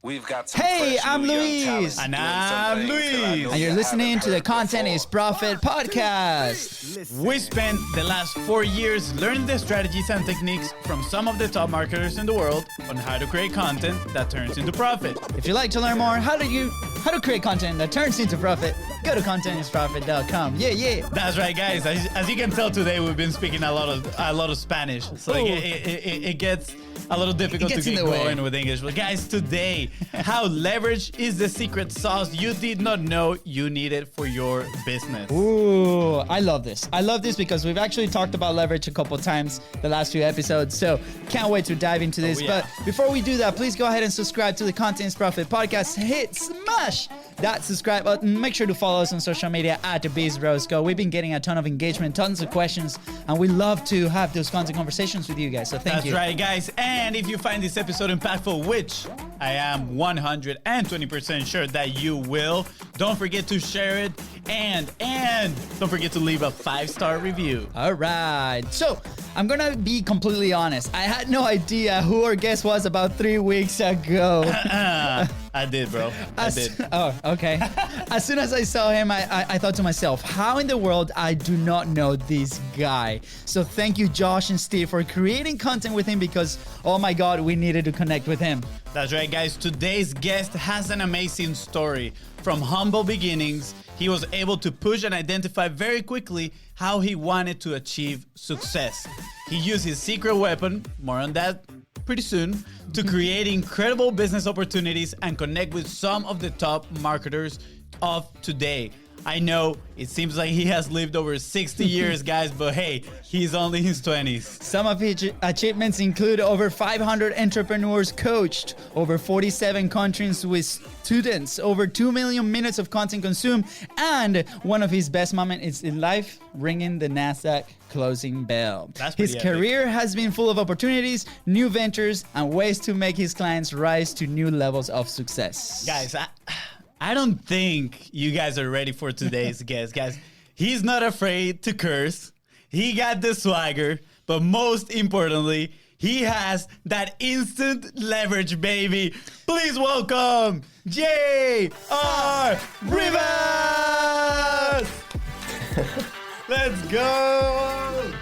We've got some Hey, fresh I'm new young Luis. talent And doing I'm some things that I Luis. know And you you're listening haven't to the heard Content before. is Profit podcast. We spent the last 4 years learning the strategies and techniques from some of the top marketers in the world on how to create content that turns into profit. If you'd like to learn more how to create content that turns into profit, go to contentisprofit.com. Yeah. That's right, guys. As you can tell today, we've been speaking a lot of Spanish, so it gets a little difficult to get going with English. But guys, today, how leverage is the secret sauce you did not know you needed for your business. Ooh, I love this. I love this because we've actually talked about leverage a couple times the last few episodes. So can't wait to dive into this. yeah. But before we do that, please go ahead and subscribe to the Content is Profit podcast. Hit smash that subscribe button. Make sure to follow us on social media at @BizBrosGo. We've been getting a ton of engagement, tons of questions, and we love to have those content conversations with you guys. So thank you. That's right, guys. And if you find this episode impactful, which I am 120% sure that you will, don't forget to share it and don't forget to leave a 5-star review. All right. So I'm going to be completely honest. I had no idea who our guest was about 3 weeks ago. I did, bro. I did. Oh, okay. As soon as I saw him, I thought to myself, how in the world I do not know this guy? So thank you, Josh and Steve, for creating content with him because, oh my God, we needed to connect with him. That's right, guys. Today's guest has an amazing story. From humble beginnings, he was able to push and identify very quickly how he wanted to achieve success. He used his secret weapon, more on that pretty soon, to create incredible business opportunities and connect with some of the top marketers of today. I know it seems like he has lived over 60 years, guys, but hey, he's only in his 20s. Some of his achievements include over 500 entrepreneurs coached, over 47 countries with students, over 2 million minutes of content consumed, and one of his best moments is in life, ringing the Nasdaq closing bell. His career has been full of opportunities, new ventures, and ways to make his clients rise to new levels of success. Guys, I don't think you guys are ready for today's guest, guys. He's not afraid to curse. He got the swagger, but most importantly, he has that instant leverage, baby. Please welcome J.R. Rivas. Let's go.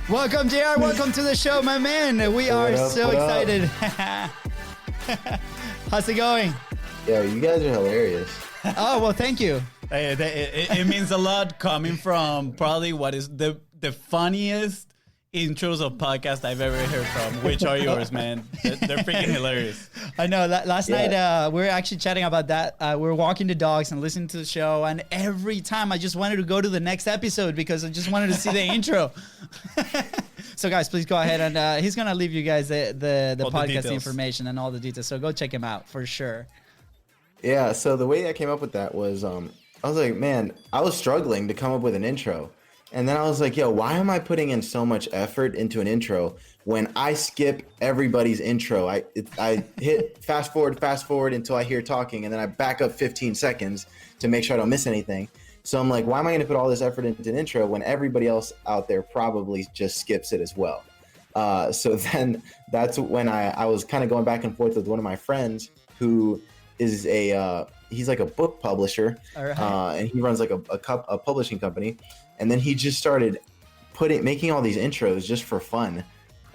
Welcome, JR. Welcome to the show, my man. We are so excited. How's it going? Yo, you guys are hilarious. Oh, well, thank you. It means a lot coming from probably what is the funniest intros of podcast I've ever heard from. Which are yours, man? They're freaking hilarious. I know. Last night, we were actually chatting about that. We were walking the dogs and listening to the show. And every time I just wanted to go to the next episode because I just wanted to see the intro. So, guys, please go ahead. And he's going to leave you guys the podcast information and all the details. So go check him out for sure. Yeah, so the way I came up with that was, I was like, man, I was struggling to come up with an intro. And then I was like, yo, why am I putting in so much effort into an intro when I skip everybody's intro? I hit fast forward until I hear talking, and then I back up 15 seconds to make sure I don't miss anything. So I'm like, why am I going to put all this effort into an intro when everybody else out there probably just skips it as well? So then that's when I was kind of going back and forth with one of my friends who is he's like a book publisher, and he runs like a publishing company. And then he just started making all these intros just for fun.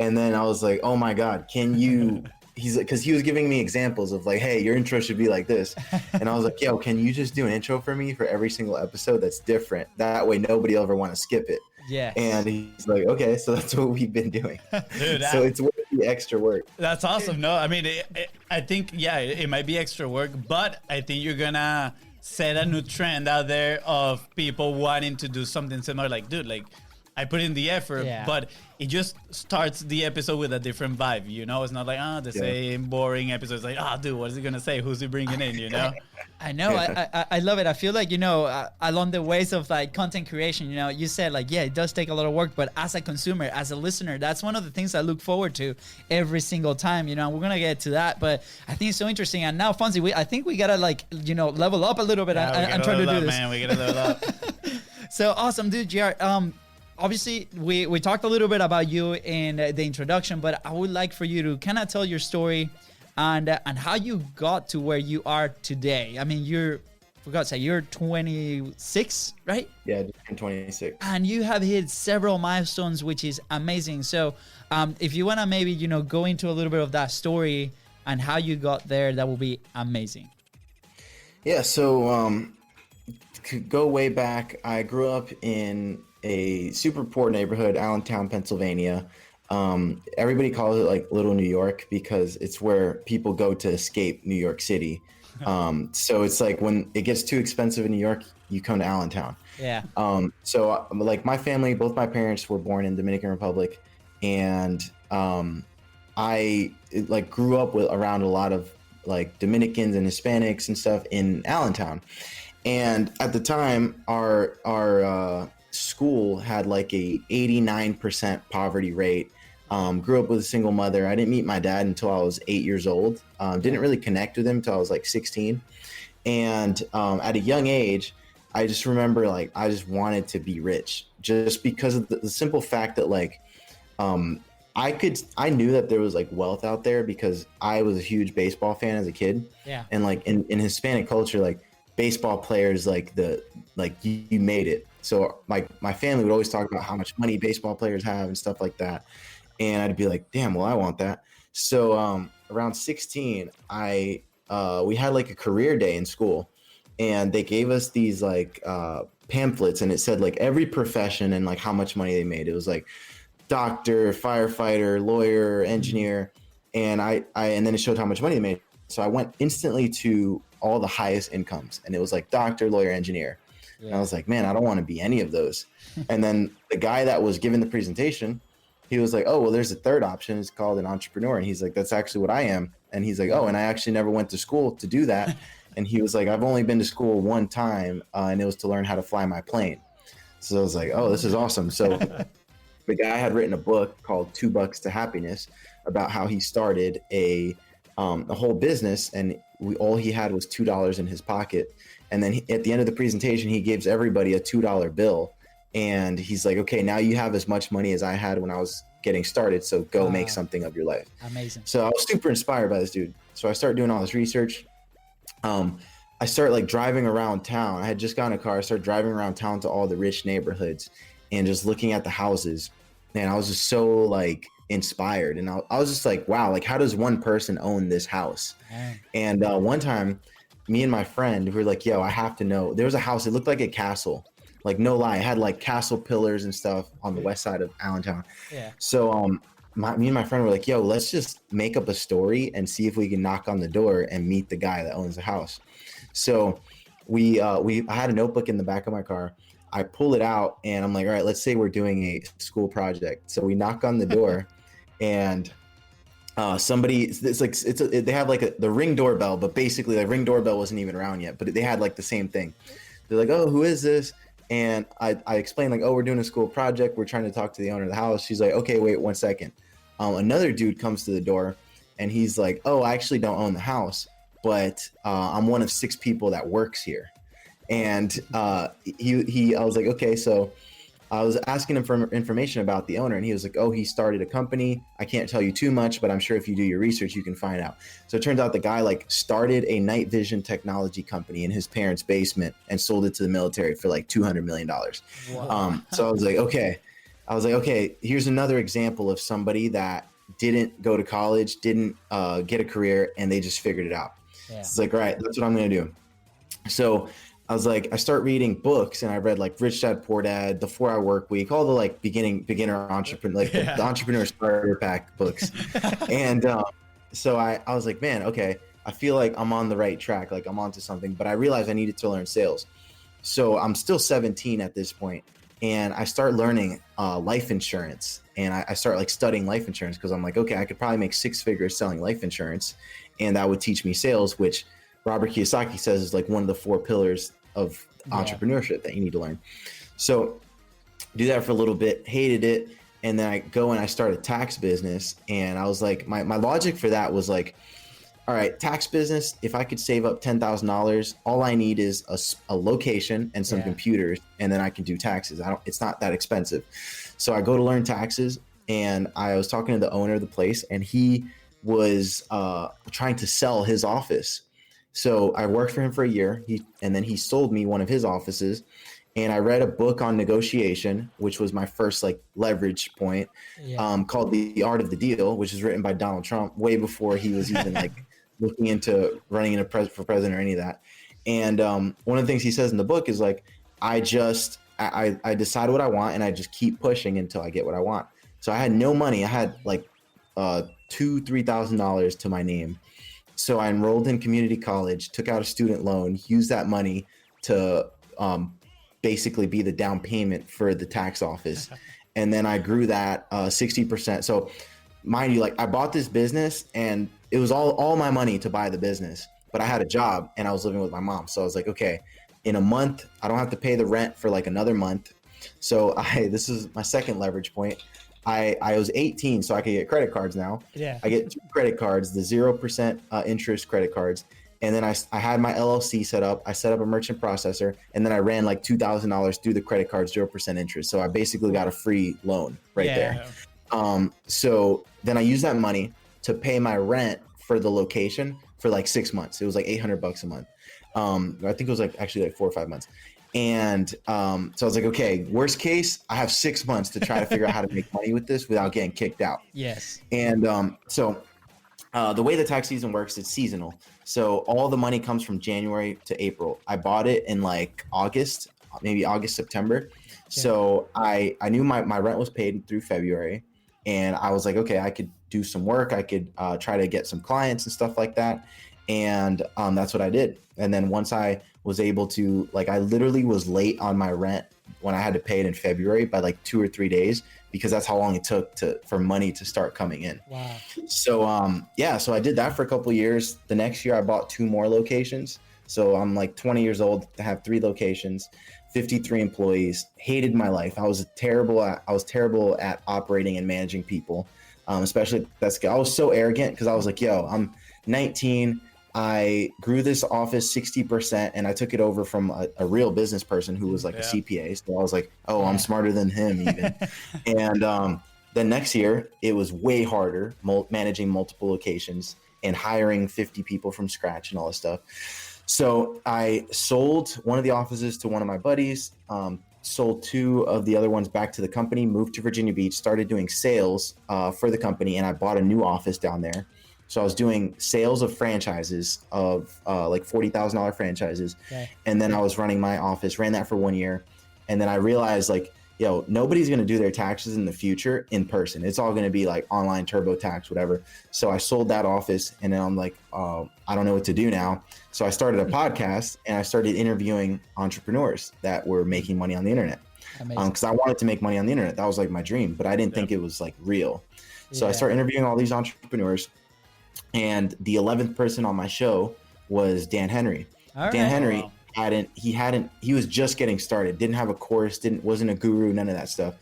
And then I was like, oh my God, can you, because he was giving me examples of like, hey, your intro should be like this. And I was like, yo, can you just do an intro for me for every single episode that's different? That way nobody will ever want to skip it. Yeah. And he's like, okay, so that's what we've been doing. Dude, so it's worth the extra work. That's awesome. No, I mean, I think, yeah, it might be extra work, but I think you're going to set a new trend out there of people wanting to do something similar. Like, dude, like, I put in the effort, but it just starts the episode with a different vibe, you know? It's not like, the same boring episode. It's like, dude, what is he going to say? Who's he bringing in, you know? I know. I love it. I feel like, along the ways of like content creation, you said like, yeah, it does take a lot of work, but as a consumer, as a listener, that's one of the things I look forward to every single time, we're going to get to that, but I think it's so interesting. And now, Fonzie, I think we got to like, level up a little bit and try to do this. Man, we got to level up. So awesome, dude, JR. Obviously, we talked a little bit about you in the introduction, but I would like for you to kind of tell your story and how you got to where you are today. I mean, for God's sake, you're 26, right? Yeah, I'm 26. And you have hit several milestones, which is amazing. So if you want to maybe, go into a little bit of that story and how you got there, that will be amazing. Yeah, so to go way back, I grew up in a super poor neighborhood, Allentown, Pennsylvania. Everybody calls it like Little New York because it's where people go to escape New York City. So it's like when it gets too expensive in New York, you come to Allentown. Yeah. So like my family, both my parents were born in Dominican Republic, and I grew up around a lot of like Dominicans and Hispanics and stuff in Allentown. And at the time, our school had like a 89% poverty rate. Grew up with a single mother. I didn't meet my dad until I was 8 years old. Didn't really connect with him until I was like 16. And at a young age, I just remember like I just wanted to be rich, just because of the simple fact that like I knew that there was like wealth out there because I was a huge baseball fan as a kid. Yeah. And like in Hispanic culture, like baseball players, like you made it. So my family would always talk about how much money baseball players have and stuff like that. And I'd be like, damn, well, I want that. So around 16, we had like a career day in school, and they gave us these like pamphlets, and it said like every profession and like how much money they made. It was like doctor, firefighter, lawyer, engineer, and and then it showed how much money they made. So I went instantly to all the highest incomes, and it was like doctor, lawyer, engineer. Yeah. And I was like, man, I don't want to be any of those. And then the guy that was giving the presentation, he was like, oh, well, there's a third option. It's called an entrepreneur. And he's like, that's actually what I am. And he's like, oh, and I actually never went to school to do that. And he was like, I've only been to school one time, and it was to learn how to fly my plane. So I was like, oh, this is awesome. So the guy had written a book called $2 to Happiness about how he started a whole business, and all he had was $2 in his pocket. And then at the end of the presentation, he gives everybody a $2 bill. And he's like, okay, now you have as much money as I had when I was getting started. So go make something of your life. Amazing. So I was super inspired by this dude. So I started doing all this research. I started like driving around town. I had just gotten a car. I started driving around town to all the rich neighborhoods and just looking at the houses. Man, I was just so like inspired. And I was just like, wow, like how does one person own this house? Man. And one time, me and my friend were like, yo, I have to know. There was a house. It looked like a castle. Like, no lie, it had like castle pillars and stuff on the west side of Allentown. Yeah. So me and my friend were like, yo, let's just make up a story and see if we can knock on the door and meet the guy that owns the house. So I had a notebook in the back of my car. I pull it out and I'm like, all right, let's say we're doing a school project. So we knock on the door and they have like the Ring doorbell, but basically the Ring doorbell wasn't even around yet, but they had like the same thing. They're like, oh, who is this? And I explained like, oh, we're doing a school project. We're trying to talk to the owner of the house. She's like, okay, wait 1 second. Another dude comes to the door and he's like, oh, I actually don't own the house, but I'm one of 6 people that works here. And I was like, okay, so I was asking him for information about the owner, and he was like, oh, he started a company. I can't tell you too much, but I'm sure if you do your research, you can find out. So it turns out the guy like started a night vision technology company in his parents' basement and sold it to the military for like $200 million. Wow. So I was like, okay, here's another example of somebody that didn't go to college, didn't get a career, and they just figured it out. Yeah. It's like, all right, that's what I'm going to do. So I was like, I start reading books, and I read like Rich Dad Poor Dad, The 4 Hour Work Week, all the like beginner entrepreneur, like the entrepreneur starter pack books. And so I was like, man, okay, I feel like I'm on the right track. Like I'm onto something, but I realized I needed to learn sales. So I'm still 17 at this point, and I start learning life insurance, and I start like studying life insurance because I'm like, okay, I could probably make 6 figures selling life insurance, and that would teach me sales, which Robert Kiyosaki says is like one of the 4 pillars of entrepreneurship that you need to learn. So do that for a little bit, hated it. And then I go and I start a tax business. And I was like, my logic for that was like, all right, tax business, if I could save up $10,000, all I need is a location and some computers, and then I can do taxes. It's not that expensive. So I go to learn taxes, and I was talking to the owner of the place, and he was trying to sell his office. So I worked for him for a year. And then he sold me one of his offices. And I read a book on negotiation, which was my first like leverage point, called The Art of the Deal, which is written by Donald Trump way before he was even like looking into running for president or any of that. And one of the things he says in the book is like, I decide what I want and I just keep pushing until I get what I want. So I had no money. I had like $2,000-$3,000 to my name. So I enrolled in community college, took out a student loan, used that money to basically be the down payment for the tax office. And then I grew that 60%. So mind you, like I bought this business and it was all my money to buy the business, but I had a job and I was living with my mom. So I was like, okay, in a month, I don't have to pay the rent for like another month. So this is my second leverage point. I was 18, so I could get credit cards now. Yeah. I get 2 credit cards, the 0% interest credit cards. And then I had my LLC set up. I set up a merchant processor, and then I ran like $2,000 through the credit cards, 0% interest. So I basically got a free loan there. So then I used that money to pay my rent for the location for like 6 months. It was like $800 a month. I think it was like actually like 4 or 5 months. And so I was like, okay, worst case, I have 6 months to try to figure out how to make money with this without getting kicked out. Yes. And so the way the tax season works, it's seasonal. So all the money comes from January to April. I bought it in like August, maybe August, September. Yeah. So I knew my rent was paid through February. And I was like, okay, I could do some work. I could try to get some clients and stuff like that. And that's what I did. And then once I was able to, like, I literally was late on my rent when I had to pay it in February by like 2 or 3 days, because that's how long it took for money to start coming in. Wow. So, so I did that for a couple of years. The next year I bought 2 more locations. So I'm like 20 years old to have 3 locations, 53 employees, hated my life. I was terrible at operating and managing people. Especially I was so arrogant because I was like, yo, I'm 19. I grew this office 60% and I took it over from a real business person who was like a CPA. So I was like, oh, I'm smarter than him even. And then next year it was way harder managing multiple locations and hiring 50 people from scratch and all this stuff. So I sold one of the offices to one of my buddies, sold 2 of the other ones back to the company, moved to Virginia Beach, started doing sales for the company, and I bought a new office down there. So I was doing sales of franchises of like $40,000 franchises. Okay. And then I was running my office, ran that for 1 year. And then I realized like, yo, nobody's going to do their taxes in the future in person. It's all going to be like online TurboTax, whatever. So I sold that office and then I'm like, I don't know what to do now. So I started a podcast and I started interviewing entrepreneurs that were making money on the internet. Because I wanted to make money on the internet. That was like my dream, but I didn't think it was like real. So I started interviewing all these entrepreneurs. And the 11th person on my show was Dan Henry. Dan Henry he was just getting started, didn't have a course, wasn't a guru, none of that stuff.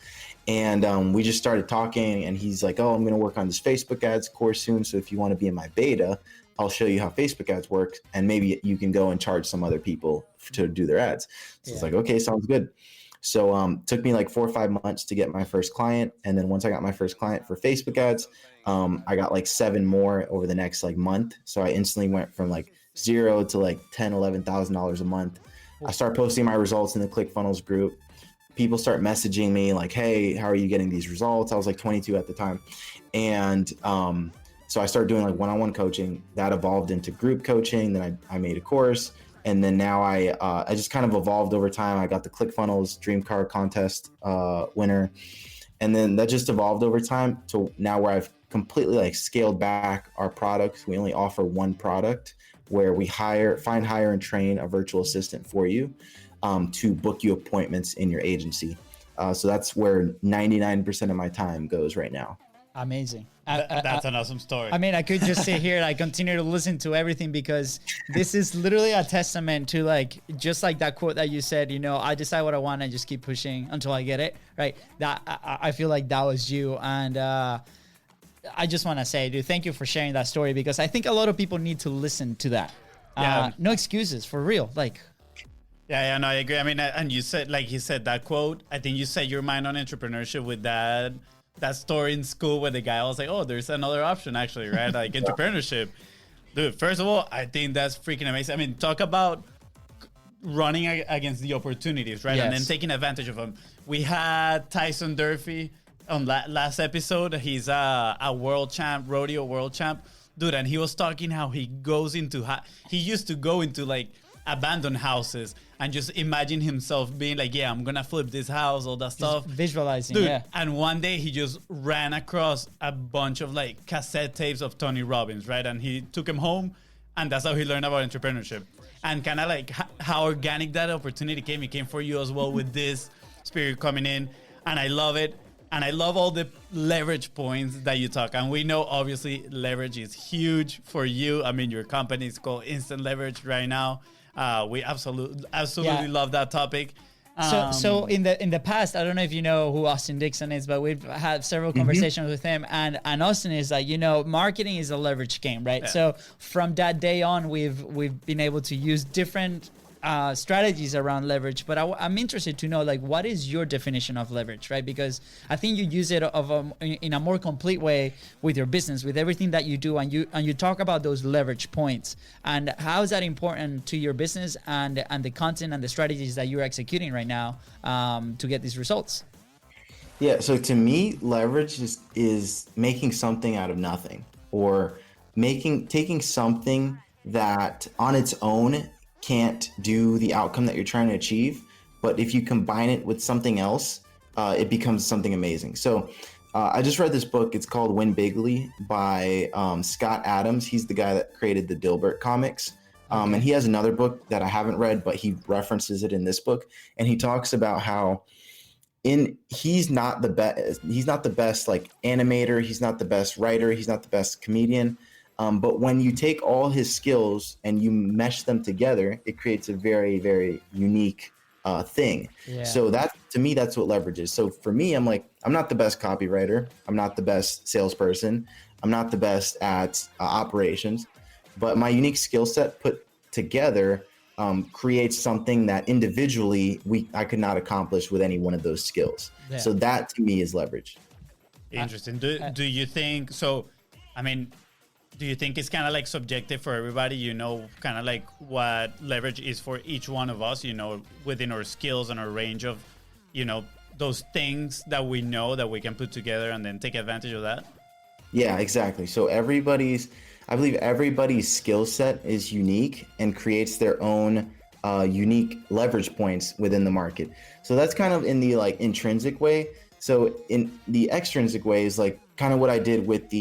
And we just started talking and he's like, oh, I'm going to work on this Facebook ads course soon. So if you want to be in my beta, I'll show you how Facebook ads work. And maybe you can go and charge some other people to do their ads. So it's like, okay, sounds good. So took me like 4 or 5 months to get my first client. And then once I got my first client for Facebook ads, I got like 7 more over the next like month. So I instantly went from like 0 to like $10,000-$11,000 a month. I start posting my results in the ClickFunnels group. People start messaging me like, hey, how are you getting these results? I was like 22 at the time. And so I started doing like one-on-one coaching. That evolved into group coaching. Then I made a course. And then now I just kind of evolved over time. I got the ClickFunnels Dream Car Contest winner. And then that just evolved over time to now where I've completely like scaled back our products. We only offer one product where we find, hire, and train a virtual assistant for you to book you appointments in your agency. So that's where 99% of my time goes right now. Amazing. That's an awesome story. I mean, I could just sit here and I continue to listen to everything because this is literally a testament to like, just like that quote that you said, you know, I decide what I want and just keep pushing until I get it, right? That I feel like that was you. And I just want to say, dude, thank you for sharing that story because I think a lot of people need to listen to that. No excuses, for real. Like, Yeah, no, I agree. I mean, and you said, like he said, that quote, I think you set your mind on entrepreneurship with that that story in school where the guy was like, oh, there's another option actually, right? Like entrepreneurship. Dude, first of all, I think that's freaking amazing. I mean, talk about running against the opportunities, right? Yes. And then taking advantage of them. We had Tyson Durfee on last episode. He's a world champ, rodeo world champ. Dude, and he was talking how he goes into, he used to go into like abandoned houses and just imagine himself being like, yeah, I'm gonna flip this house, all that stuff. Visualizing, Dude, yeah. and one day he just ran across a bunch of like cassette tapes of Tony Robbins, right? And he took him home, and that's how he learned about entrepreneurship. And kind of like how organic that opportunity came. It came for you as well with this spirit coming in, and I love it. And I love all the leverage points that you talk. And we know, obviously, leverage is huge for you. I mean, your company is called Instant Leverage right now. We absolutely love that topic. So in the past, I don't know if you know who Austin Dixon is, but we've had several conversations with him, and Austin is like, marketing is a leverage game, right? Yeah. So from that day on, we've been able to use different strategies around leverage, but I'm interested to know, like, what is your definition of leverage, right? Because I think you use it in a more complete way with your business, with everything that you do, and you talk about those leverage points and how is that important to your business and the content and the strategies that you're executing right now to get these results. Yeah, so to me, leverage is making something out of nothing, or taking something that on its own can't do the outcome that you're trying to achieve, but if you combine it with something else, it becomes something amazing. So I just read this book. It's called Win Bigly by Scott Adams. He's the guy that created the Dilbert comics. And he has another book that I haven't read, but he references it in this book. And he talks about how he's not the best like animator. He's not the best writer. He's not the best comedian. But when you take all his skills and you mesh them together, it creates a very, very unique thing. Yeah. So to me, that's what leverage is. So for me, I'm like, I'm not the best copywriter. I'm not the best salesperson. I'm not the best at operations, but my unique skill set put together creates something that individually I could not accomplish with any one of those skills. Yeah. So that to me is leverage. Interesting. Do you think so? I mean, do you think it's kind of like subjective for everybody, kind of like what leverage is for each one of us, within our skills and our range of, those things that we know that we can put together and then take advantage of that? Yeah, exactly. So I believe everybody's skill set is unique and creates their own unique leverage points within the market. So that's kind of in the like intrinsic way. So in the extrinsic way is like kind of what I did with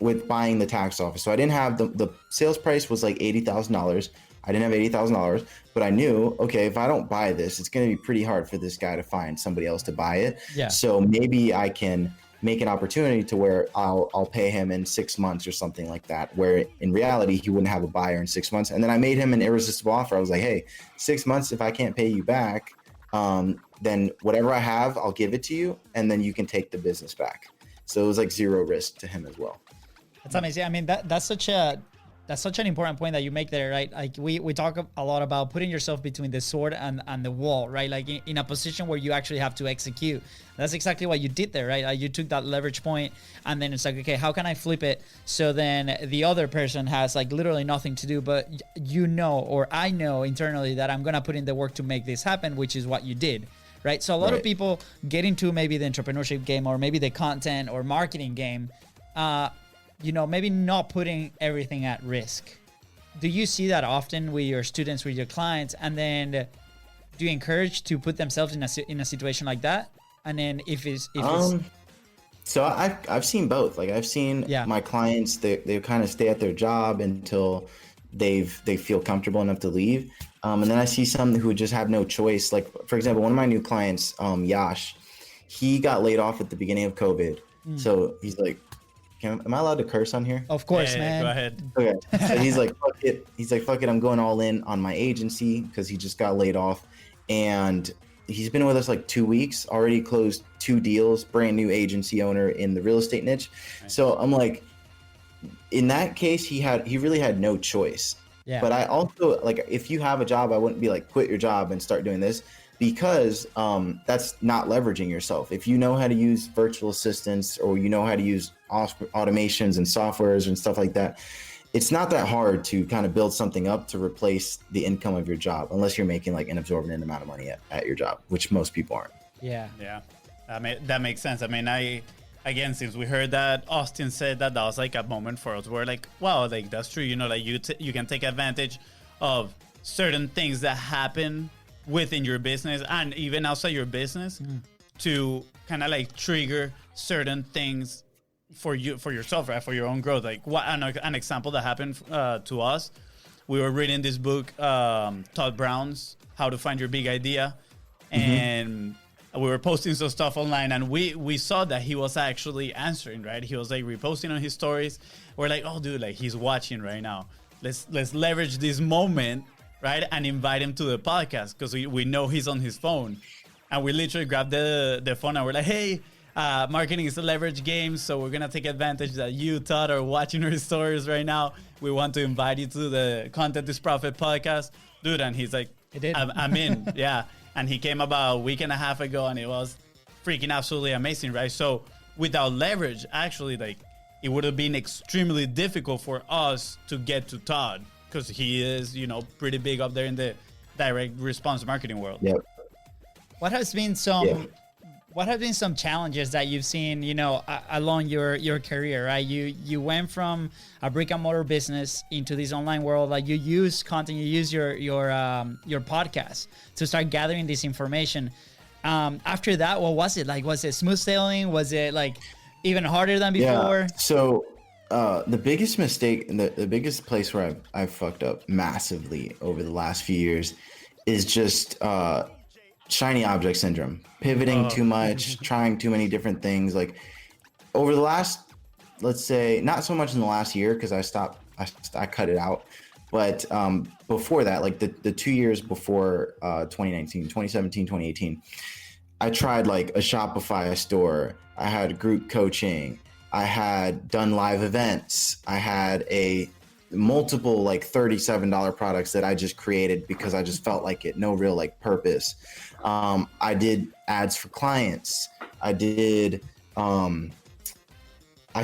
with buying the tax office. So I didn't have the sales price was like $80,000. I didn't have $80,000, but I knew, okay, if I don't buy this, it's going to be pretty hard for this guy to find somebody else to buy it. Yeah. So maybe I can make an opportunity to where I'll pay him in 6 months or something like that, where in reality, he wouldn't have a buyer in 6 months. And then I made him an irresistible offer. I was like, hey, 6 months, if I can't pay you back, then whatever I have, I'll give it to you. And then you can take the business back. So it was like zero risk to him as well. That's amazing. I mean, that's such an important point that you make there, right? Like we talk a lot about putting yourself between the sword and the wall, right? Like in a position where you actually have to execute. That's exactly what you did there, right? Like you took that leverage point and then it's like, okay, how can I flip it? So then the other person has like literally nothing to do, but or I know internally that I'm going to put in the work to make this happen, which is what you did. Right. So a lot of people get into maybe the entrepreneurship game or maybe the content or marketing game, maybe not putting everything at risk. Do you see that often with your students, with your clients? And then do you encourage to put themselves in a situation like that? And then if it's so I've seen both. Like I've seen my clients, they kind of stay at their job until they feel comfortable enough to leave. And then I see some who just have no choice. Like for example, one of my new clients, Yash, he got laid off at the beginning of COVID. So he's like, am I allowed to curse on here? Of course, man. Go ahead. Okay. So he's like, fuck it. He's like, fuck it. I'm going all in on my agency because he just got laid off. And he's been with us like 2 weeks, already closed 2 deals, brand new agency owner in the real estate niche. Right. So I'm like, in that case, he really had no choice. Yeah. But I also like, if you have a job, I wouldn't be like, quit your job and start doing this, because that's not leveraging yourself. If you know how to use virtual assistants, or you know how to use automations and softwares and stuff like that, it's not that hard to kind of build something up to replace the income of your job, unless you're making like an absorbent amount of money at your job, which most people aren't. Yeah. That makes sense. I mean, again, since we heard that Austin said that, that was like a moment for us where like, wow, like that's true. You know, like you can take advantage of certain things that happen within your business and even outside your business to kind of like trigger certain things for yourself, right? For your own growth. Like what an example that happened to us. We were reading this book, Todd Brown's How to Find Your Big Idea. And we were posting some stuff online, and we saw that he was actually answering, right? He was like reposting on his stories. We're like, oh dude, like he's watching right now. Let's leverage this moment, right? And invite him to the podcast, because we know he's on his phone. And we literally grabbed the phone and we're like, hey, marketing is a leverage game, so we're gonna take advantage that you, Todd, are watching our stories right now. We want to invite you to the Content is Profit podcast, dude. And he's like, I'm in. Yeah. And he came about a week and a half ago, and it was freaking absolutely amazing, right? So without leverage, actually, like it would have been extremely difficult for us to get to Todd, because he is, you know, pretty big up there in the direct response marketing world. Yep. What has been some challenges that you've seen, you know, along your career, right? You went from a brick and mortar business into this online world. Like you use content, you use your podcast to start gathering this information. After that, what was it like? Was it smooth sailing? Was it like even harder than before? Yeah. So the biggest mistake, the biggest place where I've fucked up massively over the last few years is just shiny object syndrome, pivoting too much, trying too many different things. Like over the last, let's say, not so much in the last year, because I cut it out. But before that, like the 2 years before 2019, 2017, 2018, I tried like a Shopify store. I had group coaching. I had done live events. I had multiple like $37 products that I just created because I just felt like it, no real like purpose. I did ads for clients. I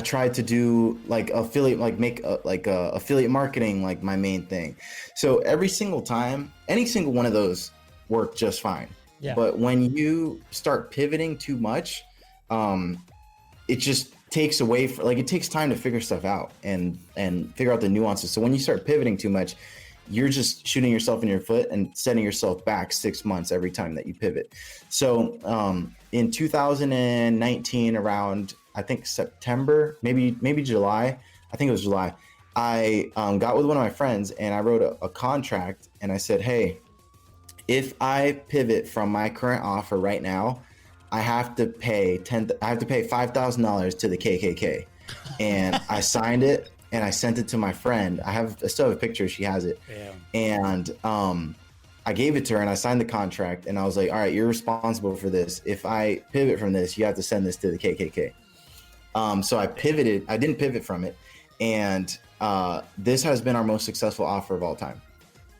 tried to do like affiliate, like make affiliate marketing like my main thing. So every single time, any single one of those worked just fine. Yeah. But when you start pivoting too much, it just takes away it takes time to figure stuff out and figure out the nuances. So when you start pivoting too much, you're just shooting yourself in your foot and setting yourself back 6 months every time that you pivot. So in 2019, around I think September, maybe July, I think it was July, I got with one of my friends and I wrote a contract, and I said, hey, if I pivot from my current offer right now, I have to pay $5,000 to the KKK. And I signed it and I sent it to my friend. I still have a picture. She has it. Yeah. And I gave it to her and I signed the contract, and I was like, all right, you're responsible for this. If I pivot from this, you have to send this to the KKK. So I pivoted. I didn't pivot from it. And this has been our most successful offer of all time.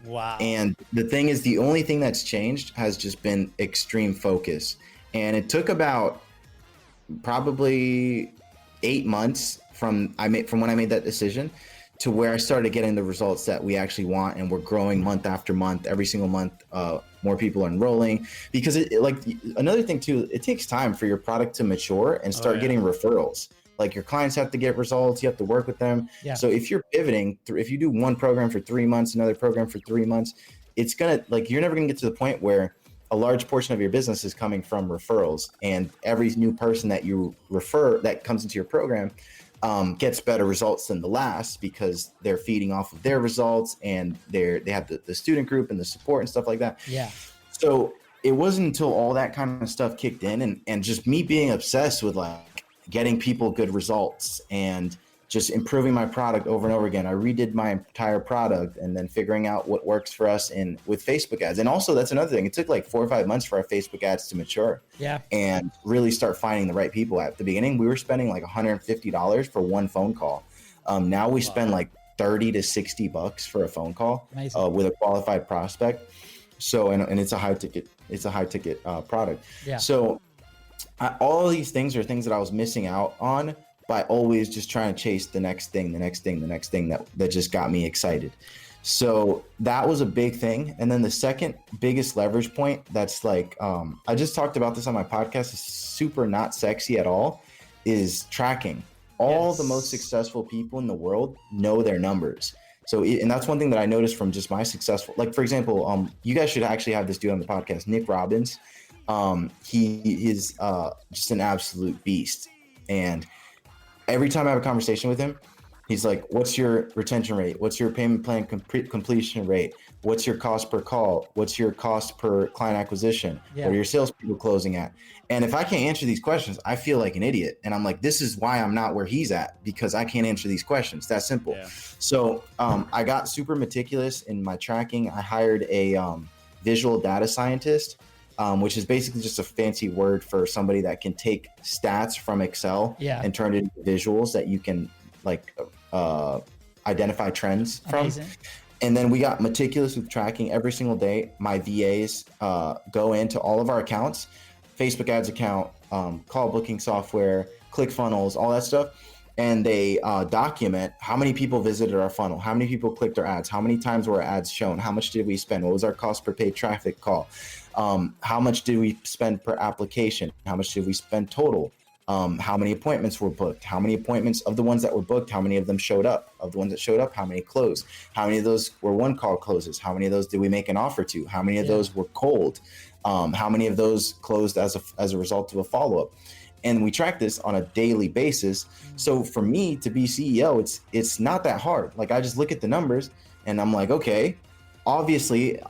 Wow. And the thing is, the only thing that's changed has just been extreme focus. And it took about probably 8 months from when I made that decision to where I started getting the results that we actually want, and we're growing month after month. Every single month, more people are enrolling, because another thing too, it takes time for your product to mature and start getting referrals. Like your clients have to get results, you have to work with them. Yeah. So if you're pivoting, if you do one program for 3 months, another program for 3 months, it's gonna you're never gonna get to the point where a large portion of your business is coming from referrals, and every new person that you refer that comes into your program gets better results than the last, because they're feeding off of their results, and they have the student group and the support and stuff like that. Yeah. So it wasn't until all that kind of stuff kicked in, and just me being obsessed with like getting people good results and just improving my product over and over again. I redid my entire product, and then figuring out what works for us with Facebook ads. And also, that's another thing. It took like 4 or 5 months for our Facebook ads to mature. Yeah. And really start finding the right people. At the beginning, we were spending like $150 for one phone call. Now we spend like $30 to $60 for a phone call with a qualified prospect. So, and it's a high ticket product. Yeah. So all of these things are things that I was missing out on by always just trying to chase the next thing that just got me excited. So that was a big thing. And then the second biggest leverage point that's like, I just talked about this on my podcast, is super not sexy at all, is tracking. All the most successful people in the world know their numbers. So, and that's one thing that I noticed from just my successful, like, for example, you guys should actually have this dude on the podcast, Nick Robbins. He is just an absolute beast. And every time I have a conversation with him, he's like, what's your retention rate? What's your payment plan completion rate? What's your cost per call? What's your cost per client acquisition? What are your salespeople closing at? And if I can't answer these questions, I feel like an idiot. And I'm like, this is why I'm not where he's at, because I can't answer these questions. That's simple. Yeah. So I got super meticulous in my tracking. I hired a visual data scientist, which is basically just a fancy word for somebody that can take stats from Excel and turn it into visuals that you can like identify trends from. And then we got meticulous with tracking every single day. My VAs go into all of our accounts, Facebook ads account, call booking software, ClickFunnels, all that stuff. And they document how many people visited our funnel, how many people clicked our ads, how many times were our ads shown, how much did we spend, what was our cost per paid traffic call, how much did we spend per application, how much did we spend total, how many appointments were booked, how many appointments of the ones that were booked, how many of them showed up, of the ones that showed up, how many closed, how many of those were one call closes, how many of those did we make an offer to, how many of those were cold, how many of those closed as a result of a follow-up. And we track this on a daily basis. So for me to be CEO, it's not that hard. Like, I just look at the numbers and I'm like, okay, obviously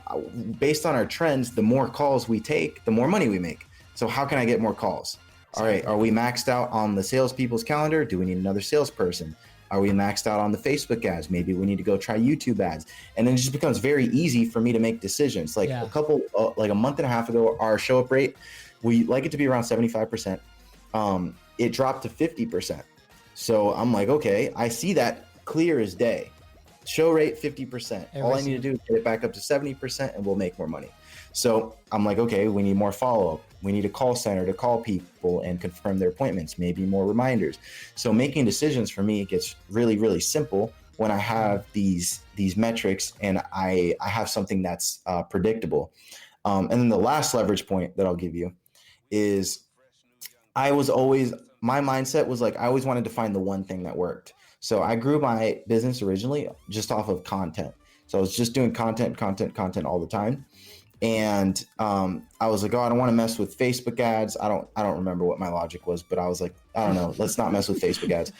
based on our trends, the more calls we take, the more money we make. So how can I get more calls? All right, are we maxed out on the salespeople's calendar? Do we need another salesperson? Are we maxed out on the Facebook ads? Maybe we need to go try YouTube ads. And then it just becomes very easy for me to make decisions. Like like a month and a half ago, our show up rate, we like it to be around 75%. It dropped to 50%. So I'm like, okay, I see that clear as day. Show rate 50%. All I need to do is get it back up to 70% and we'll make more money. So I'm like, okay, we need more follow-up. We need a call center to call people and confirm their appointments, maybe more reminders. So making decisions for me gets really, really simple when I have these metrics and I have something that's predictable. And then the last leverage point that I'll give you is my mindset was like, I always wanted to find the one thing that worked. So I grew my business originally just off of content. So I was just doing content all the time. And I was like, oh, I don't want to mess with Facebook ads. I don't remember what my logic was, but I was like, I don't know, let's not mess with Facebook ads.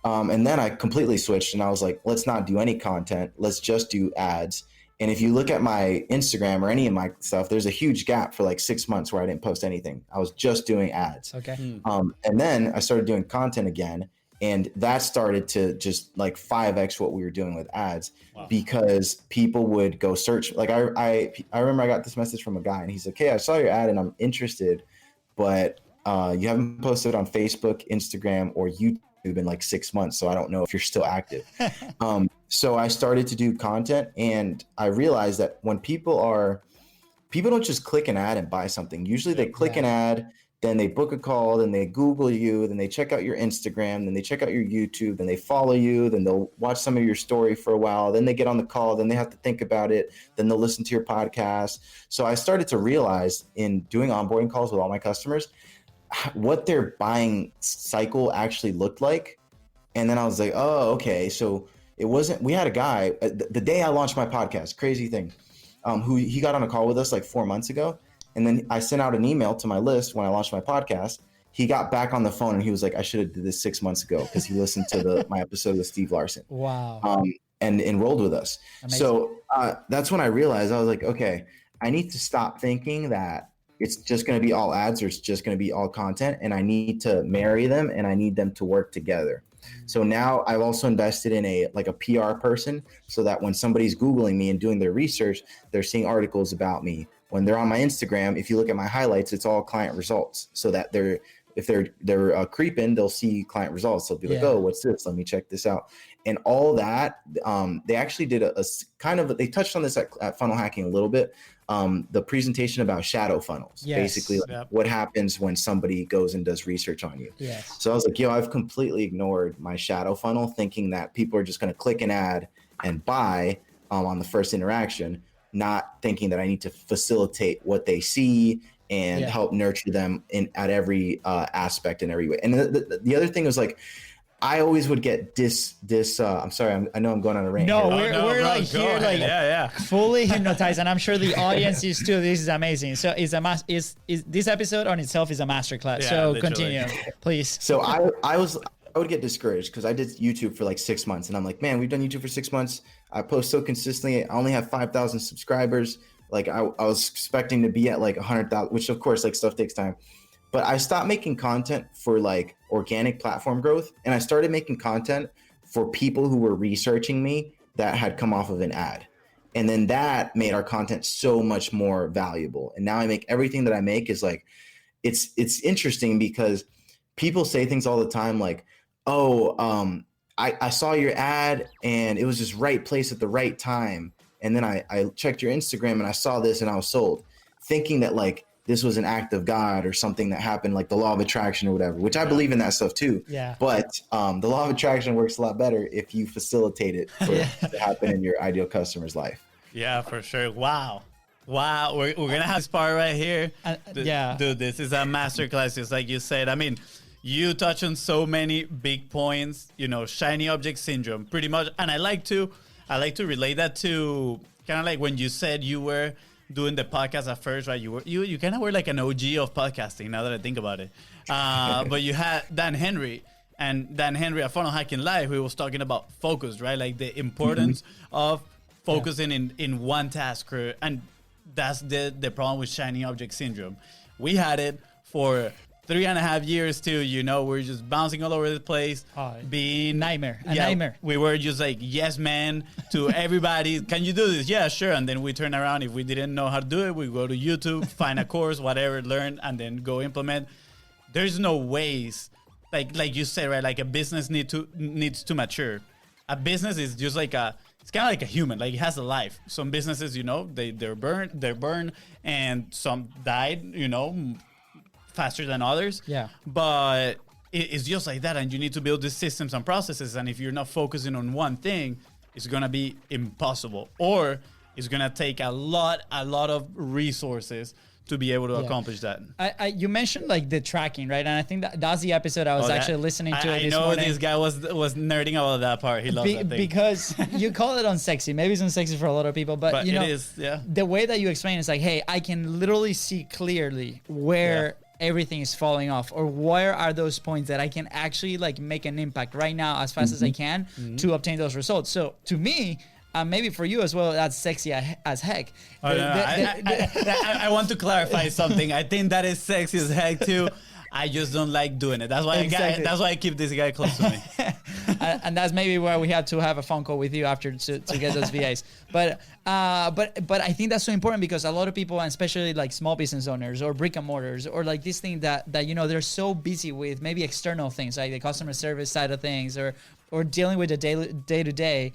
And then I completely switched and I was like, let's not do any content. Let's just do ads. And if you look at my Instagram or any of my stuff, there's a huge gap for like 6 months where I didn't post anything. I was just doing ads. Okay. And then I started doing content again. And that started to just like 5x what we were doing with ads. Wow. Because people would go search. Like I remember I got this message from a guy and he's like, hey, I saw your ad and I'm interested, but you haven't posted on Facebook, Instagram, or YouTube in like 6 months. So I don't know if you're still active. So I started to do content and I realized that when people don't just click an ad and buy something. Usually they click an ad, then they book a call, then they Google you, then they check out your Instagram, then they check out your YouTube, then they follow you, then they'll watch some of your story for a while, then they get on the call, then they have to think about it, then they'll listen to your podcast. So I started to realize in doing onboarding calls with all my customers, what their buying cycle actually looked like. And then I was like, oh, okay. So we had a guy, the day I launched my podcast, crazy thing, who he got on a call with us like 4 months ago. And then I sent out an email to my list when I launched my podcast. He got back on the phone and he was like, I should have did this 6 months ago because he listened to my episode with Steve Larson. Wow. And enrolled with us. Amazing. So that's when I realized, I was like, okay, I need to stop thinking that it's just going to be all ads or it's just going to be all content. And I need to marry them and I need them to work together. So now I've also invested in a PR person so that when somebody's Googling me and doing their research, they're seeing articles about me. When they're on my Instagram, if you look at my highlights, it's all client results so that if they're creeping, they'll see client results. They'll be like, oh, what's this? Let me check this out. And all that, they actually did a kind of, they touched on this at Funnel Hacking a little bit, the presentation about shadow funnels, basically like what happens when somebody goes and does research on you. Yes. So I was like, I've completely ignored my shadow funnel, thinking that people are just going to click an ad and buy on the first interaction, not thinking that I need to facilitate what they see and help nurture them at every aspect in every way. And the other thing was like, I always would get I'm sorry, I know I'm going on a rant. No, here. we're like here, like fully hypnotized, and I'm sure the audience is too. This is amazing. So is this episode on itself is a masterclass. So literally. Continue, please. So I would get discouraged because I did YouTube for like 6 months, and I'm like, man, we've done YouTube for 6 months. I post so consistently. I only have 5,000 subscribers. Like I was expecting to be at like 100,000, which of course like stuff takes time. But I stopped making content for like organic platform growth, and I started making content for people who were researching me that had come off of an ad. And then that made our content so much more valuable. And now I make everything that I make is like, it's interesting because people say things all the time like, I saw your ad and it was just right place at the right time. And then I checked your Instagram and I saw this and I was sold, thinking that like, this was an act of God or something that happened, like the law of attraction or whatever, which I believe in that stuff too. Yeah. But the law of attraction works a lot better if you facilitate it for it to happen in your ideal customer's life. Yeah, for sure. Wow. We're going to have this part right here. Dude, this is a masterclass. Just like you said. I mean, you touch on so many big points, shiny object syndrome pretty much. And I like to relate that to kind of like when you said you were doing the podcast at first, right? You kind of were like an OG of podcasting now that I think about it. But you had Dan Henry at Funnel Hacking Live, who was talking about focus, right? Like the importance of focusing in one task. And that's the problem with shiny object syndrome. We had it for 3.5 years too, we're just bouncing all over the place, being nightmare. We were just like yes man to everybody. Can you do this? Yeah, sure. And then we turn around. If we didn't know how to do it, we go to YouTube, find a course, whatever, learn, and then go implement. There's no ways, like you said, right? Like a business needs to mature. A business is just like it's kind of like a human. Like it has a life. Some businesses, they're burned, and some died, faster than others. Yeah. But it's just like that. And you need to build these systems and processes. And if you're not focusing on one thing, it's going to be impossible. Or it's going to take a lot of resources to be able to accomplish that. You mentioned like the tracking, right? And I think that's the episode I was actually listening to this morning. This guy was nerding about that part. He loves that thing. Because you call it unsexy. Maybe it's unsexy for a lot of people, but it is, the way that you explain is like, hey, I can literally see clearly where everything is falling off, or where are those points that I can actually like make an impact right now as fast as I can to obtain those results. So to me, maybe for you as well, that's sexy as heck. I want to clarify something. I think that is sexy as heck too. I just don't like doing it. That's why that's why I keep this guy close to me. And that's maybe why we had to have a phone call with you after to get those VAs. But I think that's so important because a lot of people, and especially like small business owners or brick and mortars, or like this thing that they're so busy with maybe external things like the customer service side of things, or dealing with the day to day,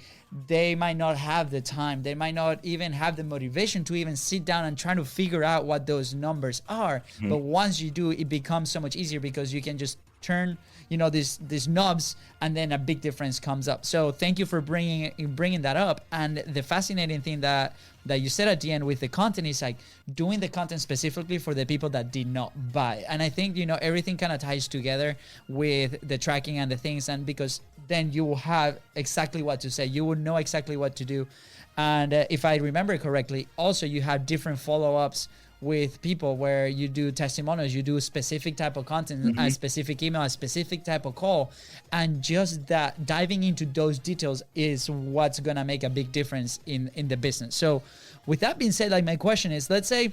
they might not have the time. They might not even have the motivation to even sit down and try to figure out what those numbers are. But once you do, it becomes so much easier because you can just turn these knobs, and then a big difference comes up. So thank you for bringing that up. And the fascinating thing that you said at the end with the content is like doing the content specifically for the people that did not buy. And I think everything kind of ties together with the tracking and the things, and because then you will have exactly what to say, you will know exactly what to do. And if I remember correctly, also you have different follow-ups with people where you do testimonials, you do a specific type of content, a specific email, a specific type of call. And just that diving into those details is what's going to make a big difference in the business. So with that being said, like my question is, let's say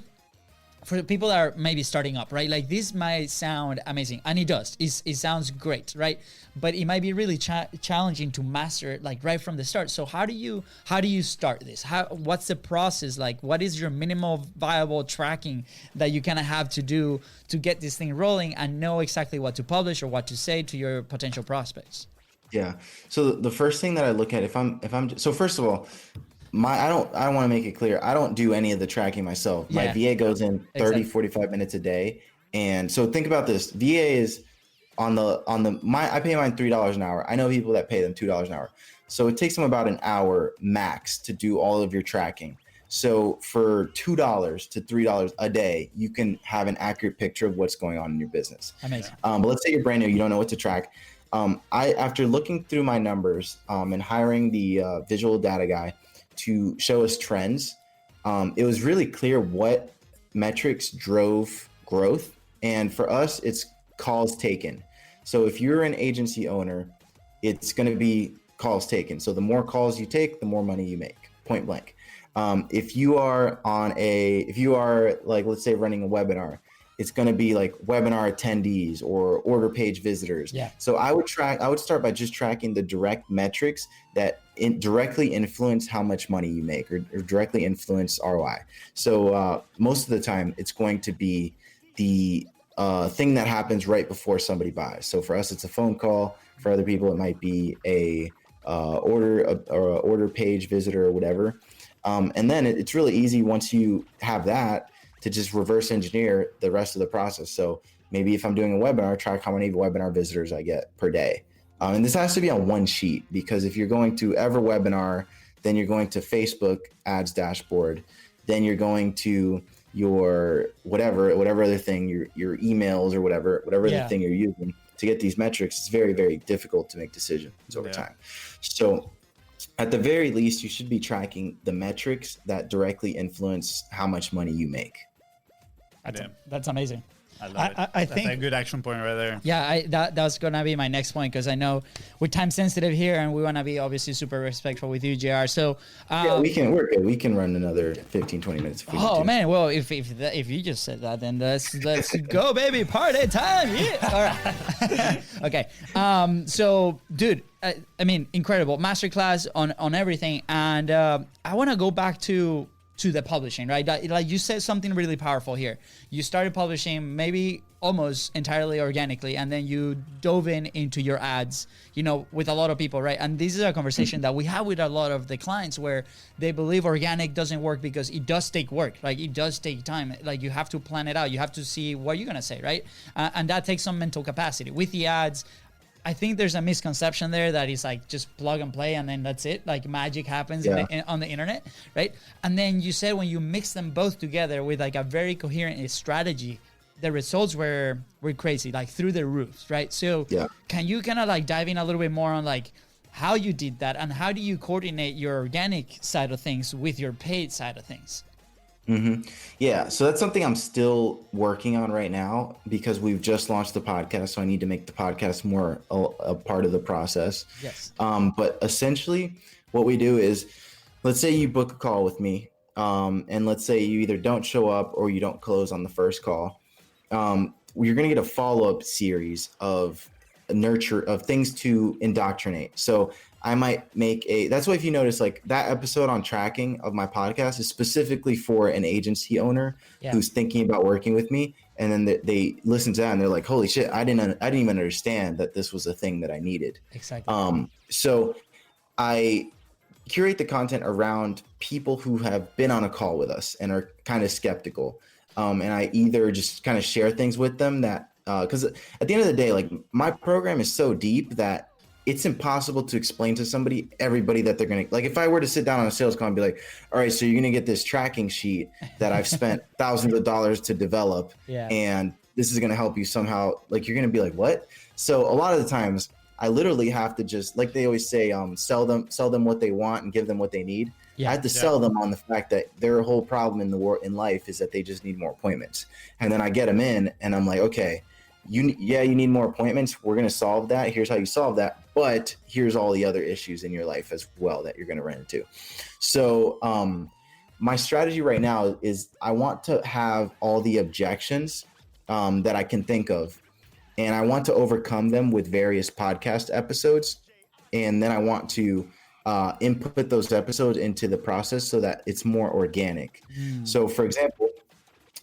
for people that are maybe starting up, right? Like this might sound amazing, and it does. It sounds great, right? But it might be really challenging to master it, like right from the start. So how do you start this? What's the process like? What is your minimal viable tracking that you kind of have to do to get this thing rolling and know exactly what to publish or what to say to your potential prospects? Yeah. So the first thing that I look at so first of all, I want to make it clear. I don't do any of the tracking myself. My Yeah, VA goes in 30, exactly. 45 minutes a day. And so think about this. VA is I pay mine $3 an hour. I know people that pay them $2 an hour. So it takes them about an hour max to do all of your tracking. So for $2 to $3 a day, you can have an accurate picture of what's going on in your business. Amazing. But let's say you're brand new, you don't know what to track. After looking through my numbers and hiring the visual data guy to show us trends, it was really clear what metrics drove growth. And for us, it's calls taken. So if you're an agency owner, it's going to be calls taken. So the more calls you take, the more money you make, point blank. If you are like, let's say running a webinar, it's going to be like webinar attendees or order page visitors. Yeah. So I would start by just tracking the direct metrics that directly influence how much money you make or directly influence ROI. So most of the time it's going to be the thing that happens right before somebody buys. So for us, it's a phone call. For other people, it might be a order page visitor or whatever. And then it's really easy once you have that to just reverse engineer the rest of the process. So maybe if I'm doing a webinar, track how many webinar visitors I get per day. And this has to be on one sheet, because if you're going to Webinar, then you're going to Facebook ads dashboard, then you're going to your whatever other thing, your emails or whatever other thing you're using to get these metrics. It's very, very difficult to make decisions over time. So at the very least, you should be tracking the metrics that directly influence how much money you make. That's amazing. I love it. I That's think a good action point right there. Yeah, that was gonna be my next point, because I know we're time sensitive here and we want to be obviously super respectful with you, JR. So we're good. We can run another 15-20 minutes. If we need to. Man, well, if you just said that, then let's go, baby, party time. Yeah. All right. Okay. So, dude, I mean, incredible masterclass on everything, and I want to go back to the publishing, right? Like you said something really powerful here. You started publishing maybe almost entirely organically, and then you dove into your ads, with a lot of people, right? And this is a conversation that we have with a lot of the clients, where they believe organic doesn't work because it does take work. Like, it does take time. Like, you have to plan it out. You have to see what you're going to say, right? And that takes some mental capacity. With the ads, I think there's a misconception there that it's like just plug and play and then that's it. Like, magic happens on the internet, right? And then you said when you mix them both together with like a very coherent strategy, the results were crazy, like through the roofs, right? So can you kind of like dive in a little bit more on like how you did that, and how do you coordinate your organic side of things with your paid side of things? Mm-hmm. Yeah, so that's something I'm still working on right now, because we've just launched the podcast, so I need to make the podcast more a part of the process. Yes. But essentially, what we do is, let's say you book a call with me, and let's say you either don't show up or you don't close on the first call. You're going to get a follow-up series of things to indoctrinate. So I might that's why, if you notice, like that episode on tracking of my podcast is specifically for an agency owner who's thinking about working with me. And then they listen to that and they're like, holy shit, I didn't even understand that this was a thing that I needed. Exactly. So I curate the content around people who have been on a call with us and are kind of skeptical. And I either just kind of share things with them that, because at the end of the day, like, my program is so deep that it's impossible to explain to everybody that they're going to, like, if I were to sit down on a sales call and be like, all right, so you're going to get this tracking sheet that I've spent thousands of dollars to develop, and this is going to help you somehow, like, you're going to be like, what? So a lot of the times I literally have to just, like they always say, sell them what they want and give them what they need. I have to sell them on the fact that their whole problem in life is that they just need more appointments. And then I get them in and I'm like, okay, you need more appointments. We're going to solve that. Here's how you solve that. But here's all the other issues in your life as well that you're going to run into. So my strategy right now is I want to have all the objections that I can think of, and I want to overcome them with various podcast episodes. And then I want to input those episodes into the process so that it's more organic. So for example,